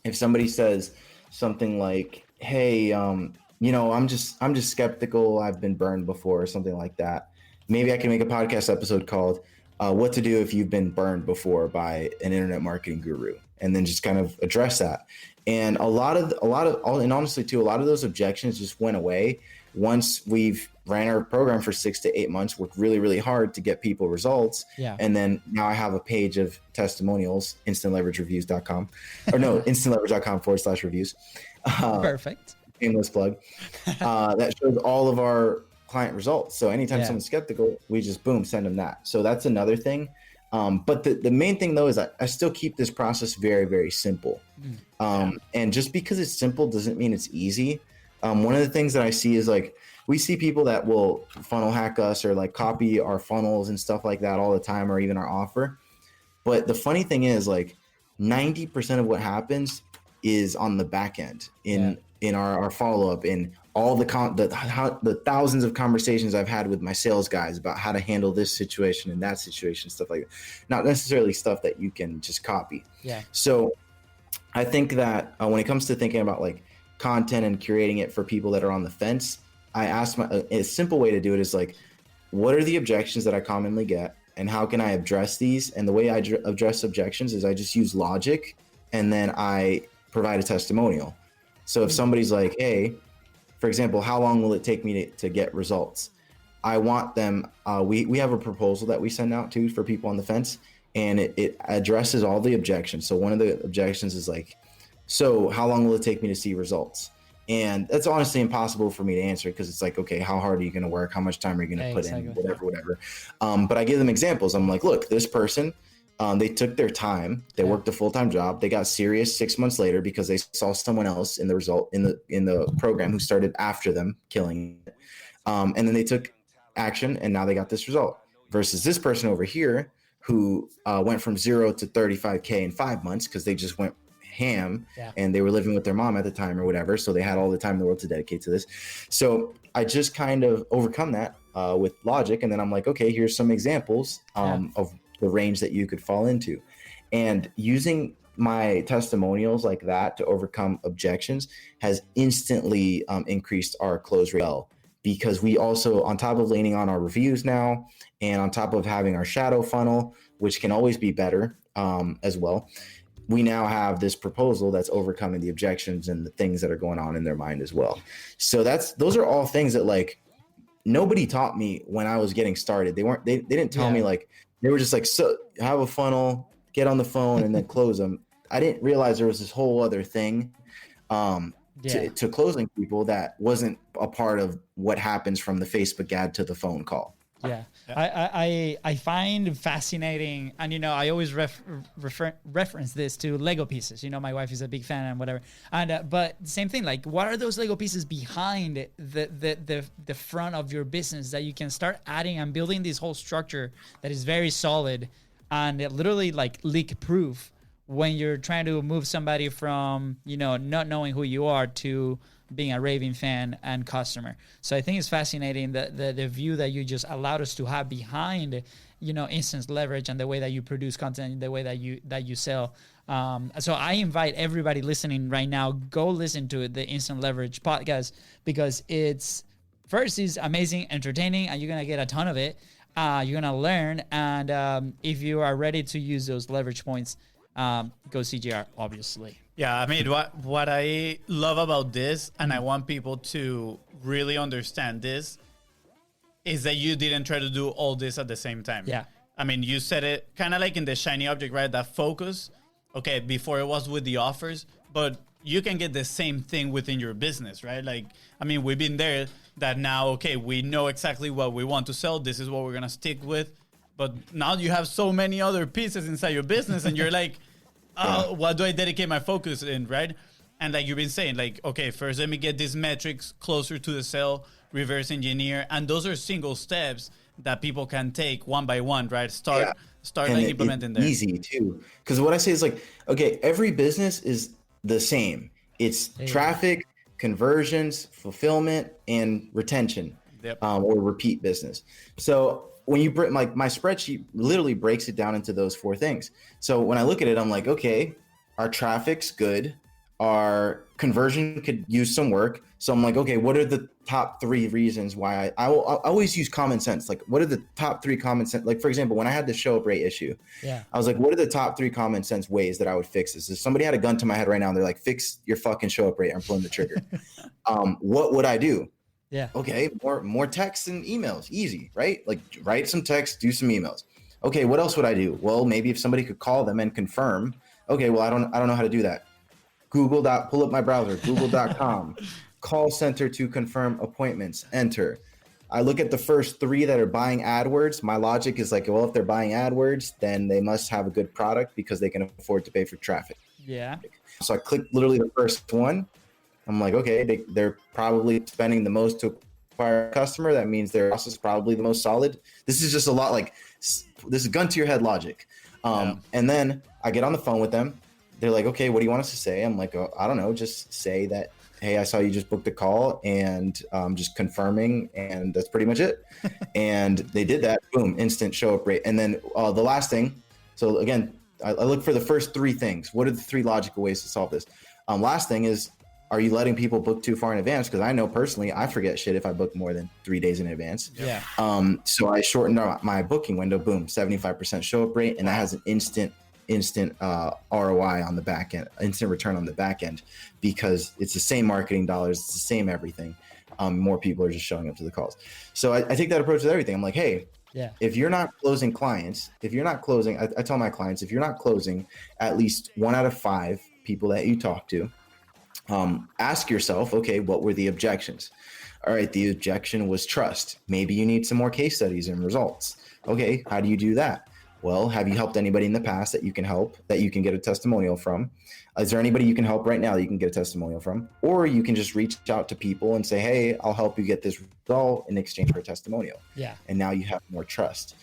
if somebody says something like, hey, I'm just skeptical. I've been burned before or something like that. Maybe I can make a podcast episode called what to do if you've been burned before by an internet marketing guru, and then just kind of address that. And and honestly too, a lot of those objections just went away once we've ran our program for 6 to 8 months, worked really, really hard to get people results. Yeah. And then now I have a page of testimonials, instantleveragereviews.com, or no, instantleverage.com/reviews. Perfect. Shameless plug. That shows all of our client results. So anytime someone's skeptical, we just boom, send them that. So that's another thing. But the main thing though is I still keep this process very, very simple. And just because it's simple doesn't mean it's easy. One of the things that I see is like, we see people that will funnel hack us or like copy our funnels and stuff like that all the time, or even our offer. But the funny thing is, like 90% of what happens is on the back end in our follow-up, in all the thousands of conversations I've had with my sales guys about how to handle this situation and that situation, stuff like that. Not necessarily stuff that you can just copy. Yeah. So I think that when it comes to thinking about like content and curating it for people that are on the fence, I asked a simple way to do it is like, what are the objections that I commonly get and how can I address these? And the way I address objections is I just use logic and then I provide a testimonial. So if somebody's like, hey, for example, how long will it take me to get results? I want them, we have a proposal that we send out to for people on the fence, and it addresses all the objections. So one of the objections is like, so how long will it take me to see results? And that's honestly impossible for me to answer, because it's like, okay, how hard are you going to work? How much time are you going to put in? Whatever. But I give them examples. I'm like, look, this person, they took their time. They worked a full-time job. They got serious 6 months later because they saw someone else in the program who started after them, killing it. And then they took action, and now they got this result. Versus this person over here who went from 0 to 35K in 5 months because they just went ham and they were living with their mom at the time or whatever, so they had all the time in the world to dedicate to this. So I just kind of overcome that with logic, and then I'm like, okay, here's some examples of the range that you could fall into. And using my testimonials like that to overcome objections has instantly increased our close rate, because we also, on top of leaning on our reviews now, and on top of having our shadow funnel, which can always be better as well, we now have this proposal that's overcoming the objections and the things that are going on in their mind as well. So those are all things that like nobody taught me when I was getting started. They didn't tell me, like, they were just like, so have a funnel, get on the phone and then close them. I didn't realize there was this whole other thing to closing people that wasn't a part of what happens from the Facebook ad to the phone call. Yeah. I find fascinating, and I always reference this to Lego pieces. My wife is a big fan and whatever. And but same thing, like, what are those Lego pieces behind the front of your business that you can start adding and building this whole structure that is very solid and literally like leak proof when you're trying to move somebody from not knowing who you are to being a raving fan and customer. So I think it's fascinating the view that you just allowed us to have behind, instant leverage and the way that you produce content, the way that you sell. So I invite everybody listening right now, go listen to the Instant Leverage podcast, because it's amazing, entertaining, and you're going to get a ton of it. You're going to learn. And if you are ready to use those leverage points, go CGR, obviously. Yeah, I mean, what I love about this, and I want people to really understand this, is that you didn't try to do all this at the same time. Yeah. I mean, you said it kind of like in the shiny object, right? That focus. Okay, before it was with the offers, but you can get the same thing within your business, right? Like, I mean, we've been there, that now, okay, we know exactly what we want to sell. This is what we're going to stick with. But now you have so many other pieces inside your business, and you're like, what do I dedicate my focus in, right? And like you've been saying, like, okay, first let me get these metrics closer to the sale, reverse engineer. And those are single steps that people can take one by one, right? Start like implementing there. Easy too. Because what I say is like, okay, every business is the same. It's traffic, conversions, fulfillment, and retention, or repeat business. So when you bring, like, my spreadsheet literally breaks it down into those four things. So when I look at it, I'm like, okay, our traffic's good. are conversion could use some work. So I'm like, okay, what are the top 3 reasons why I always use common sense. Like, what are the top 3 common sense? Like, for example, when I had the show up rate issue, I was like, what are the top 3 common sense ways that I would fix this? If somebody had a gun to my head right now and they're like, fix your fucking show up rate, I'm pulling the trigger. What would I do? Yeah. Okay, more texts and emails, easy, right? Like, write some text, do some emails. Okay, what else would I do? Well, maybe if somebody could call them and confirm. Okay, well, I don't know how to do that. Pull up my browser, google.com, call center to confirm appointments, enter. I look at the first 3 that are buying AdWords. My logic is like, well, if they're buying AdWords, then they must have a good product because they can afford to pay for traffic. Yeah. So I click literally the first one. I'm like, okay, they're probably spending the most to acquire a customer. That means their cost is probably the most solid. This is just a lot like, this is gun to your head logic. And then I get on the phone with them. They're like, okay, what do you want us to say? I'm like, oh, I don't know. Just say that, hey, I saw you just booked a call and just confirming. And that's pretty much it. And they did that. Boom, instant show up rate. And then the last thing. So again, I look for the first 3 things. What are the 3 logical ways to solve this? Last thing is, are you letting people book too far in advance? Because I know personally, I forget shit if I book more than 3 days in advance. Yeah. So I shortened my booking window. Boom, 75% show up rate. And that has an instant ROI on the back end, instant return on the back end, because it's the same marketing dollars, it's the same everything. More people are just showing up to the calls. So I take that approach with everything. I'm like, hey, if you're not closing clients, I tell my clients, if you're not closing at least 1 out of 5 people that you talk to, ask yourself, okay, what were the objections? All right, the objection was trust. Maybe you need some more case studies and results. Okay, how do you do that? Well, have you helped anybody in the past that you can help, that you can get a testimonial from? Is there anybody you can help right now that you can get a testimonial from? Or you can just reach out to people and say, hey, I'll help you get this result in exchange for a testimonial. Yeah. And now you have more trust.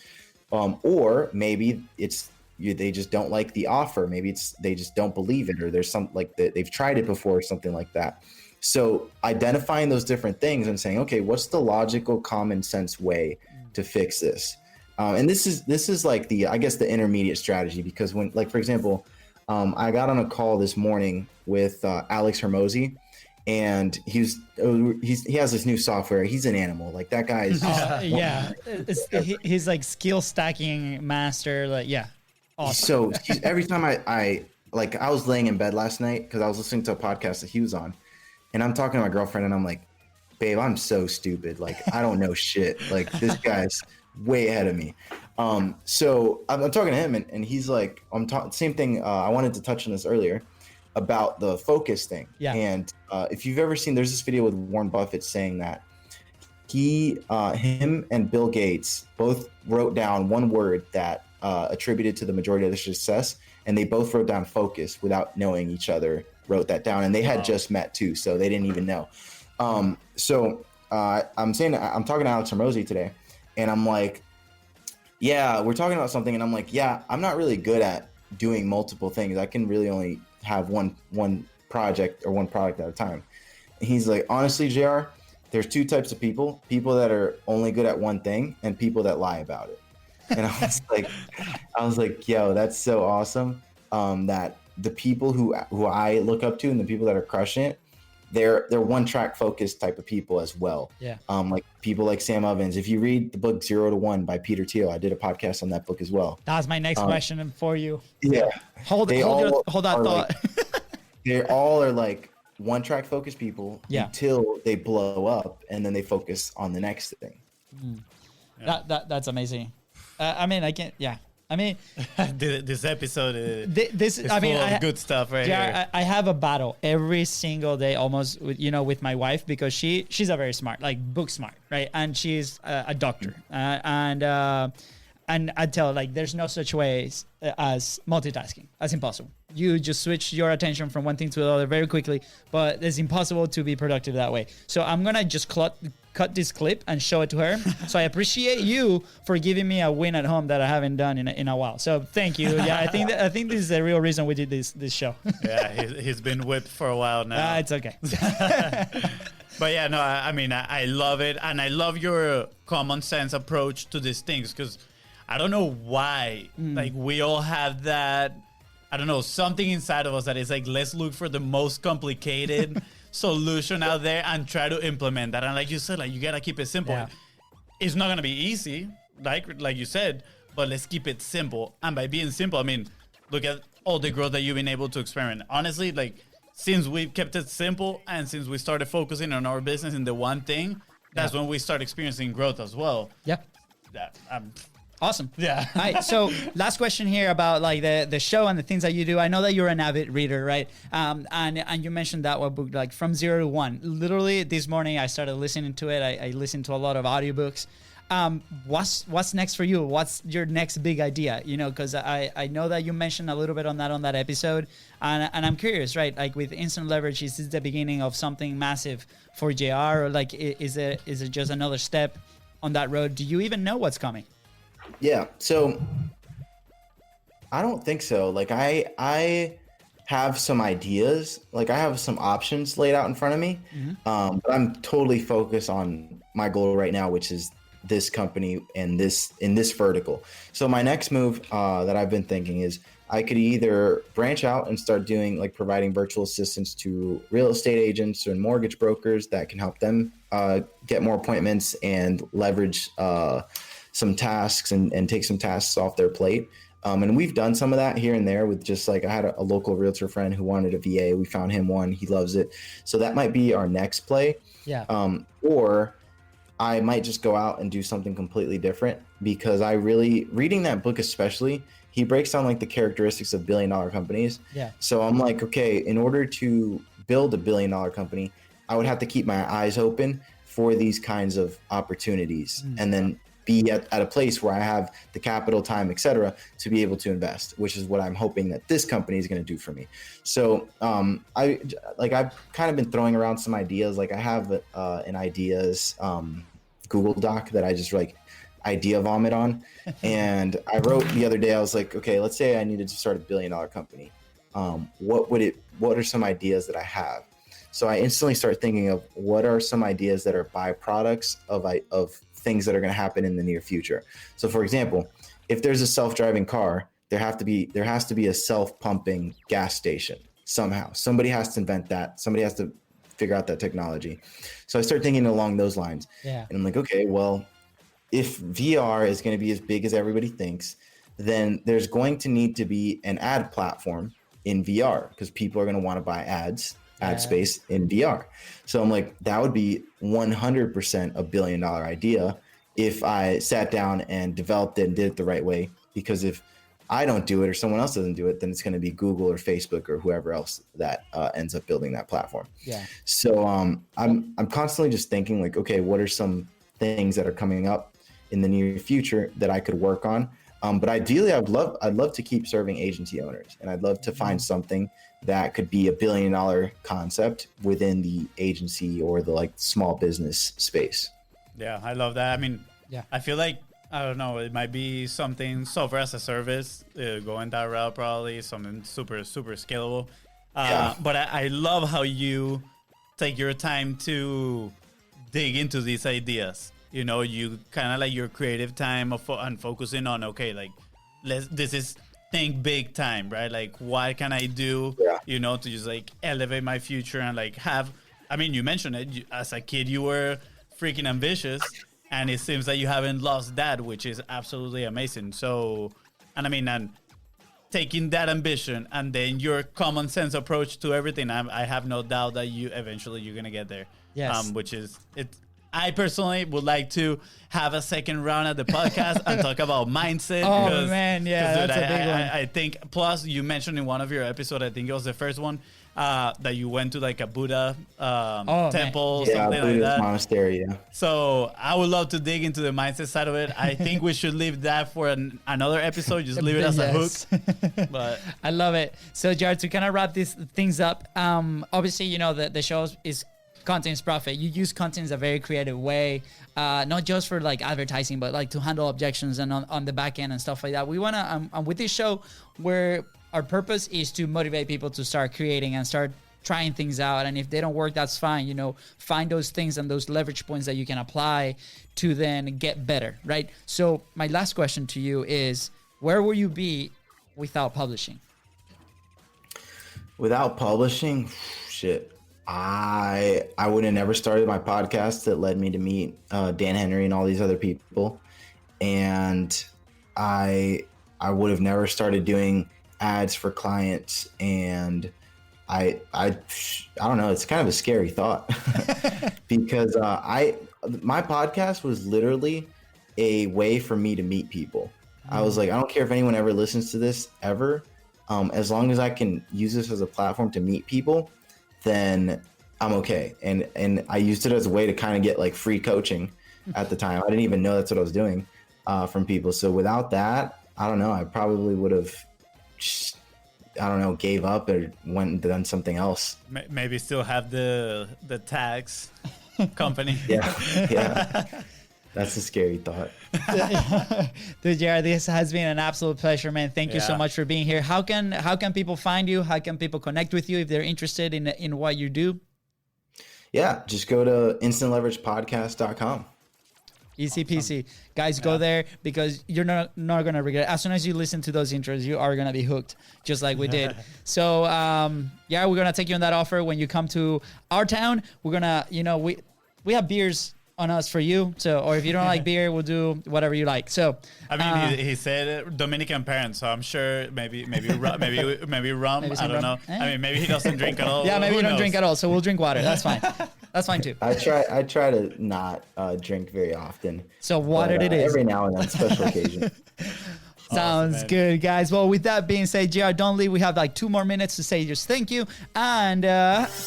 Or maybe they just don't like the offer. Maybe they just don't believe it, or there's some like they've tried it before or something like that. So identifying those different things and saying, okay, what's the logical common sense way to fix this? And this is like the intermediate strategy, because when, like, for example, I got on a call this morning with Alex Hermosi, and he has this new software. He's an animal. Like, that guy is he's like skill stacking master. Like, awesome. So every time I was laying in bed last night because I was listening to a podcast that he was on, and I'm talking to my girlfriend and I'm like, babe, I'm so stupid. Like, I don't know shit. Like, this guy's way ahead of me. So I'm talking to him and he's like, same thing. I wanted to touch on this earlier about the focus thing. Yeah. And if you've ever seen, there's this video with Warren Buffett saying that him and Bill Gates both wrote down one word that attributed to the majority of their success, and they both wrote down focus without knowing each other, wrote that down, and they had just met too, so they didn't even know. I'm talking to Alex Hermosi today, and I'm like, yeah, we're talking about something, and I'm like, yeah, I'm not really good at doing multiple things. I can really only have one project or one product at a time. And he's like, honestly, JR, there's 2 types of people that are only good at one thing, and people that lie about it. And I was like, yo, that's so awesome. That the people who I look up to and the people that are crushing it, they're one track focused type of people as well. Yeah. Like people like Sam Ovens. If you read the book 0 to 1 by Peter Thiel, I did a podcast on that book as well. That was my next question for you. Yeah. Hold that thought. They all are like one track focused people until they blow up, and then they focus on the next thing. That's amazing. I mean, I can't. Yeah. I mean, this episode is full of good stuff right here. I have a battle every single day, almost, with my wife, because she's a very smart, like book smart, right? And she's a doctor, and I tell her, like, there's no such way as multitasking. That's impossible. You just switch your attention from one thing to the other very quickly, but it's impossible to be productive that way. So I'm gonna just cut this clip and show it to her. So I appreciate you for giving me a win at home that I haven't done in a while. So thank you. Yeah, I think this is the real reason we did this show. Yeah, he's been whipped for a while now. It's okay. But yeah, no, I mean, I love it, and I love your common sense approach to these things, because I don't know why, like, we all have that I don't know, something inside of us that is like, let's look for the most complicated solution out there and try to implement that. And like you said, like you gotta keep it simple. Yeah. It's not gonna be easy, like you said, but let's keep it simple. And by being simple, I mean, look at all the growth that you've been able to experiment. Honestly, like since we've kept it simple and since we started focusing on our business in the one thing, that's when we start experiencing growth as well. Yeah. That, Awesome. Yeah. All right. So last question here about like the show and the things that you do. I know that you're an avid reader, right? And you mentioned that one book, like From Zero to One. Literally this morning I started listening to it. I listened to a lot of audiobooks. What's next for you? What's your next big idea? You know, because I know that you mentioned a little bit on that episode, and I'm curious, right? Like with instant leverage, is this the beginning of something massive for JR, or like is it just another step on that road? Do you even know what's coming? Yeah. So I don't think so. Like I have some ideas, like I have some options laid out in front of me. But I'm totally focused on my goal right now, which is this company and in this vertical. So my next move that I've been thinking is I could either branch out and start doing like providing virtual assistants to real estate agents and mortgage brokers that can help them get more appointments and leverage some tasks and take some tasks off their plate. And we've done some of that here and there with just like, I had a local realtor friend who wanted a VA. We found him one, he loves it. So that might be our next play. Yeah. Or I might just go out and do something completely different, because I really, reading that book especially, he breaks down like the characteristics of billion-dollar companies. Yeah. So I'm like, okay, in order to build a billion-dollar company, I would have to keep my eyes open for these kinds of opportunities, and then be at a place where I have the capital, time, etc., to be able to invest, which is what I'm hoping that this company is going to do for me. So I've kind of been throwing around some ideas. Like I have an ideas Google Doc that I just like idea vomit on. And I wrote the other day, I was like, okay, let's say I needed to start a billion-dollar company. What are some ideas that I have? So I instantly start thinking of what are some ideas that are byproducts of things that are going to happen in the near future. So for example, if there's a self-driving car, there has to be a self-pumping gas station somehow. Somebody has to invent that. Somebody has to figure out that technology. So I start thinking along those lines. Yeah. And I'm like, okay, well, if VR is going to be as big as everybody thinks, then there's going to need to be an ad platform in VR, because people are going to want to buy ad space in VR. So I'm like, that would be 100% a $1 billion idea if I sat down and developed it and did it the right way. Because if I don't do it or someone else doesn't do it, then it's going to be Google or Facebook or whoever else that ends up building that platform. Yeah. So I'm constantly just thinking like, okay, what are some things that are coming up in the near future that I could work on? But ideally, I'd love to keep serving agency owners, and I'd love to find something that could be a $1 billion concept within the agency or the like small business space. Yeah, I love that. I mean, Yeah. I feel like, I don't know, it might be something software as a service, going that route, probably something super, super scalable. But I love how you take your time to dig into these ideas. You know, you kind of like your creative time and focusing on, okay, like this is think big time, right? Like what can I do, you know, to just like elevate my future and like I mean, you mentioned it, as a kid, you were freaking ambitious, and it seems that you haven't lost that, which is absolutely amazing. So, and I mean, and taking that ambition and then your common sense approach to everything, I have no doubt that you're going to get there. Yes. Which is, I personally would like to have a second round at the podcast and talk about mindset. Oh, man, yeah, that's a big one. I think, plus you mentioned in one of your episodes, I think it was the first one, that you went to like a Buddha temple, yeah, something Buddhist like that. monastery, yeah. So I would love to dig into the mindset side of it. I think we should leave that for another episode. Just leave it as a hook. But I love it. So Jared, to kind of wrap these things up, obviously, you know, the show is Content's Profit. You use content in a very creative way, not just for like advertising, but like to handle objections and on the back end and stuff like that. We want to, with this show, where our purpose is to motivate people to start creating and start trying things out. And if they don't work, that's fine. You know, find those things and those leverage points that you can apply to then get better, right? So my last question to you is, where will you be without publishing? Without publishing, shit, I would have never started my podcast that led me to meet Dan Henry and all these other people, and I would have never started doing ads for clients, and I don't know. It's kind of a scary thought because my podcast was literally a way for me to meet people. I was like, I don't care if anyone ever listens to this ever. As long as I can use this as a platform to meet people, then I'm okay. And I used it as a way to kind of get like free coaching at the time. I didn't even know that's what I was doing from people. So without that, I don't know. I probably would have, gave up or went and done something else. Maybe still have the tax company. Yeah. That's a scary thought. Dude, Jared, this has been an absolute pleasure, man. Thank you so much for being here. How can people find you? How can people connect with you if they're interested in what you do? Yeah, just go to instantleveragepodcast.com. Easy peasy. Guys, go there because you're not going to regret it. As soon as you listen to those intros, you are going to be hooked, just like we did. So, we're going to take you on that offer when you come to our town. We're going to, we have beers on us for you. So, or if you don't like beer, we'll do whatever you like. So, I mean, he said Dominican parents, so I'm sure maybe rum. Maybe I don't know. I mean, maybe he doesn't drink at all. Yeah, maybe you don't drink at all. So we'll drink water. That's fine. That's fine too. I try to not drink very often. So water it is. Every now and then, special occasion. Sounds awesome, good, guys. Well, with that being said, JR, don't leave. We have like 2 more minutes to say just thank you. And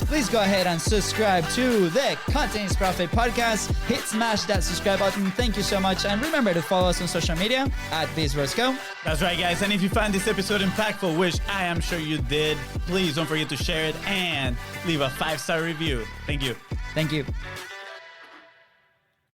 please go ahead and subscribe to the Content is Profit podcast. Smash that subscribe button. Thank you so much. And remember to follow us on social media at BizRosco. That's right, guys. And if you found this episode impactful, which I am sure you did, please don't forget to share it and leave a 5-star review. Thank you. Thank you.